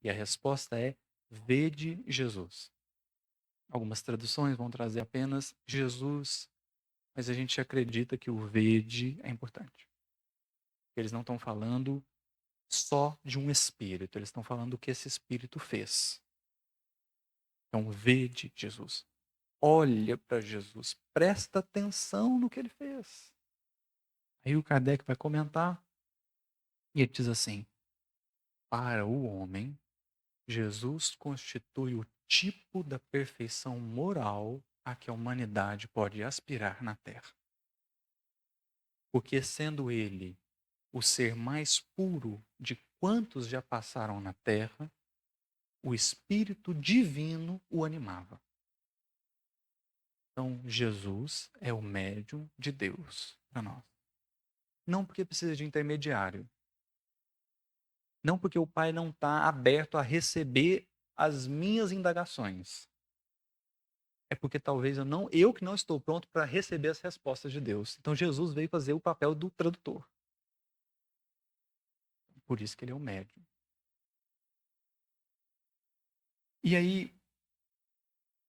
E a resposta é: vede Jesus. Algumas traduções vão trazer apenas Jesus, mas a gente acredita que o vede é importante. Eles não estão falando só de um espírito, eles estão falando do que esse espírito fez. Então, vede Jesus. Olha para Jesus, presta atenção no que ele fez. Aí o Kardec vai comentar e ele diz assim: para o homem, Jesus constitui o tipo da perfeição moral a que a humanidade pode aspirar na Terra. Porque sendo ele o ser mais puro de quantos já passaram na Terra, o Espírito Divino o animava. Então, Jesus é o médium de Deus para nós. Não porque precisa de intermediário. Não porque o Pai não está aberto a receber as minhas indagações. É porque talvez eu que não estou pronto para receber as respostas de Deus. Então Jesus veio fazer o papel do tradutor. Por isso que ele é o médium. E aí,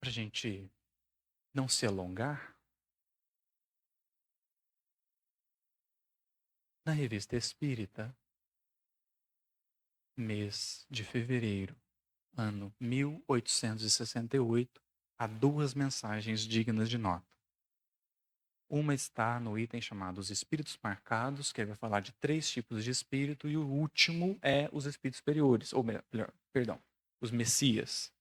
para a gente não se alongar, na Revista Espírita, mês de fevereiro, ano 1868, há duas mensagens dignas de nota. Uma está no item chamado Os Espíritos Marcados, que vai falar de 3 tipos de espírito, e o último é os espíritos superiores, ou melhor, perdão, os Messias.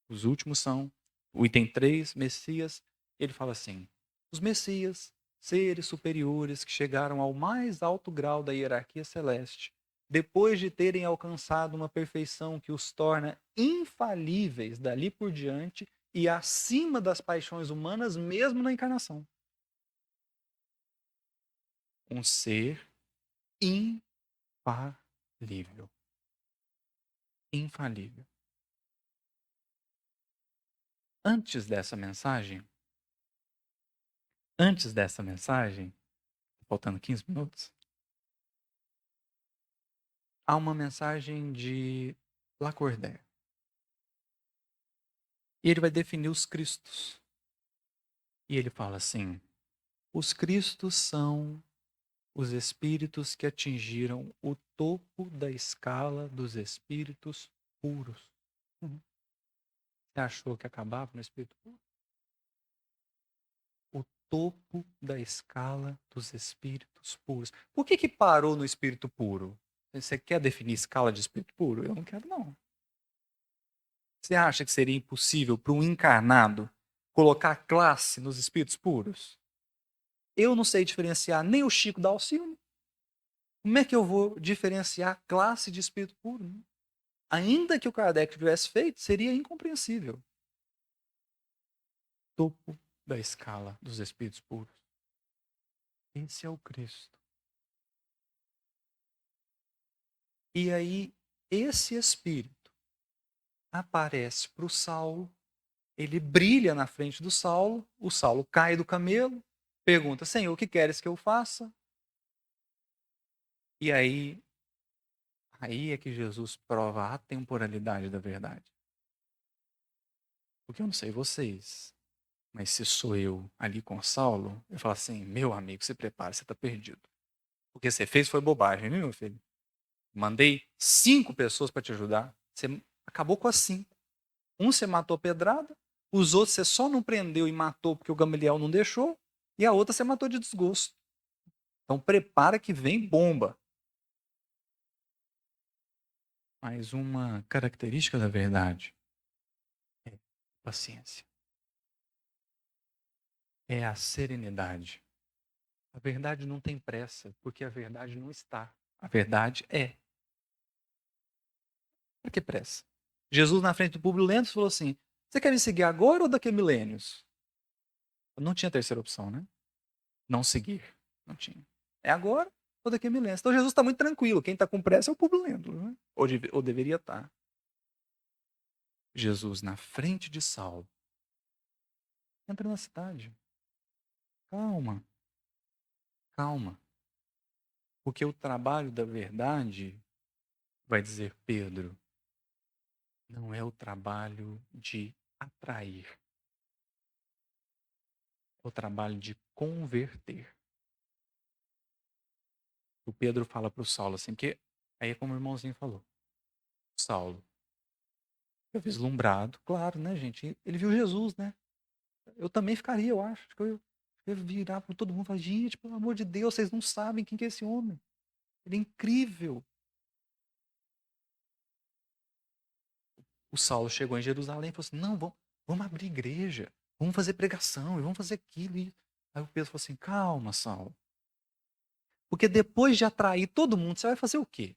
Os últimos são o item 3, Messias. Ele fala assim: os Messias, seres superiores que chegaram ao mais alto grau da hierarquia celeste, depois de terem alcançado uma perfeição que os torna infalíveis dali por diante e acima das paixões humanas, mesmo na encarnação. Um ser infalível. Infalível. Antes dessa mensagem, faltando 15 minutos, há uma mensagem de Lacordaire. E ele vai definir os Cristos. E ele fala assim: os Cristos são os espíritos que atingiram o topo da escala dos espíritos puros. Você achou que acabava no espírito puro? O topo da escala dos espíritos puros. Por que parou no espírito puro? Você quer definir escala de espírito puro? Eu não quero, não. Você acha que seria impossível para um encarnado colocar classe nos espíritos puros? Eu não sei diferenciar nem o Chico da Alcione. Como é que eu vou diferenciar classe de espírito puro? Ainda que o Kardec tivesse feito, seria incompreensível. Topo da escala dos espíritos puros. Esse é o Cristo. E aí, esse espírito aparece para o Saulo, ele brilha na frente do Saulo, o Saulo cai do camelo, pergunta: Senhor, o que queres que eu faça? E aí é que Jesus prova a atemporalidade da verdade. Porque eu não sei vocês, mas se sou eu ali com o Saulo, eu falo assim: meu amigo, se prepare, você está perdido. O que você fez foi bobagem, né, meu filho? Mandei 5 pessoas para te ajudar, você acabou com as 5. Um você matou a pedrada, os outros você só não prendeu e matou porque o Gamaliel não deixou, e a outra você matou de desgosto. Então prepara que vem bomba. Mas uma característica da verdade é paciência. É a serenidade. A verdade não tem pressa, porque a verdade não está. A verdade é. Por que pressa? Jesus, na frente do Públio Lentulus, falou assim: você quer me seguir agora ou daqui a milênios? Não tinha terceira opção, né? Não seguir. Não tinha. É agora ou daqui a milênios. Então Jesus está muito tranquilo. Quem está com pressa é o Públio Lentulus, né? Ou deveria estar. Jesus, na frente de Saulo, entra na cidade. Calma, calma. Porque o trabalho da verdade, vai dizer Pedro, não é o trabalho de atrair, é o trabalho de converter. O Pedro fala para o Saulo assim, que aí é como o irmãozinho falou. Saulo, eu vislumbrado, claro, né, gente? Ele viu Jesus, né? Eu também ficaria, eu acho. Eu ia virar para todo mundo e falar, gente, pelo amor de Deus, vocês não sabem quem que é esse homem. Ele é incrível. O Saulo chegou em Jerusalém e falou assim, não, vamos abrir igreja, vamos fazer pregação, e vamos fazer aquilo. Aí o Pedro falou assim, calma, Saulo. Porque depois de atrair todo mundo, você vai fazer o quê?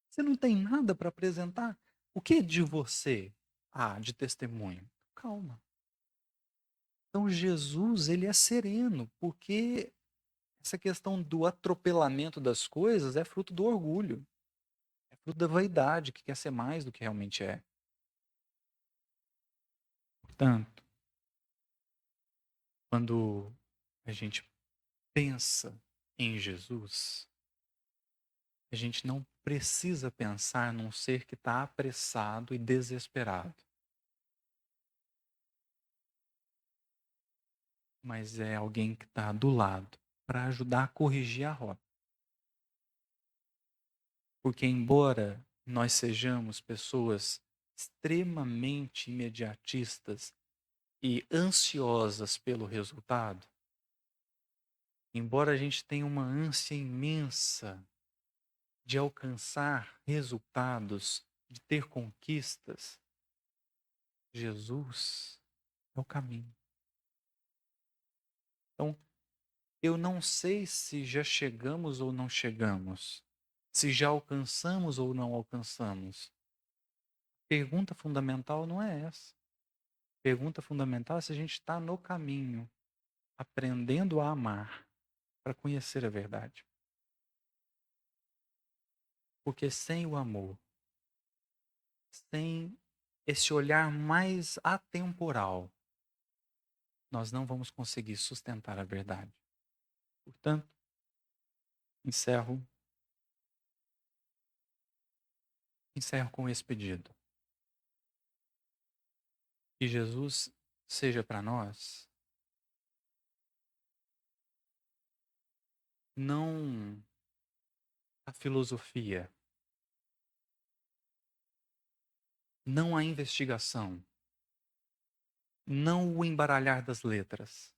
Você não tem nada para apresentar? O que de você há de testemunho? Calma. Então Jesus, ele é sereno, porque essa questão do atropelamento das coisas é fruto do orgulho, é fruto da vaidade, que quer ser mais do que realmente é. Portanto, quando a gente pensa em Jesus, a gente não precisa pensar num ser que está apressado e desesperado. Mas é alguém que está do lado para ajudar a corrigir a rota. Porque, embora nós sejamos pessoas extremamente imediatistas e ansiosas pelo resultado, embora a gente tenha uma ânsia imensa de alcançar resultados, de ter conquistas, Jesus é o caminho. Então, eu não sei se já chegamos ou não chegamos, se já alcançamos ou não alcançamos. Pergunta fundamental não é essa. Pergunta fundamental é se a gente está no caminho, aprendendo a amar, para conhecer a verdade. Porque sem o amor, sem esse olhar mais atemporal, nós não vamos conseguir sustentar a verdade. Portanto, encerro encerro com esse pedido. Que Jesus seja para nós não a filosofia, não a investigação, não o embaralhar das letras,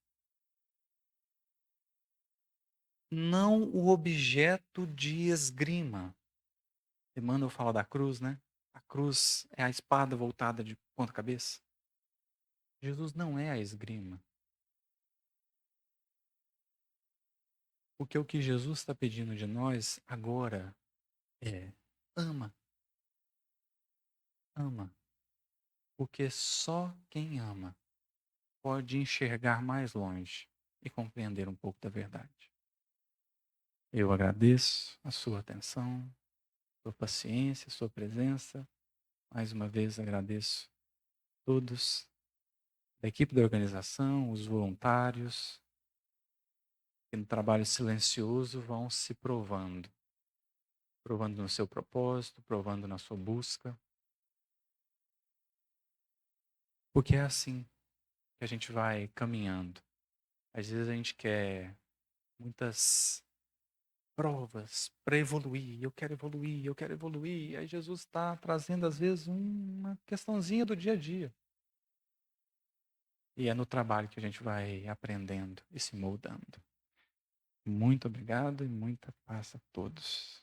não o objeto de esgrima. Emmanuel fala da cruz, né? A cruz é a espada voltada de ponta cabeça. Jesus não é a esgrima. Porque o que Jesus está pedindo de nós agora é: ama, ama. Porque só quem ama pode enxergar mais longe e compreender um pouco da verdade. Eu agradeço a sua atenção, sua paciência, sua presença. Mais uma vez agradeço a todos da equipe da organização, os voluntários, que no trabalho silencioso vão se provando. Provando no seu propósito, provando na sua busca. Porque é assim que a gente vai caminhando. Às vezes a gente quer muitas provas para evoluir. Eu quero evoluir, eu quero evoluir. Aí Jesus está trazendo, às vezes, uma questãozinha do dia a dia. E é no trabalho que a gente vai aprendendo e se moldando. Muito obrigado e muita paz a todos.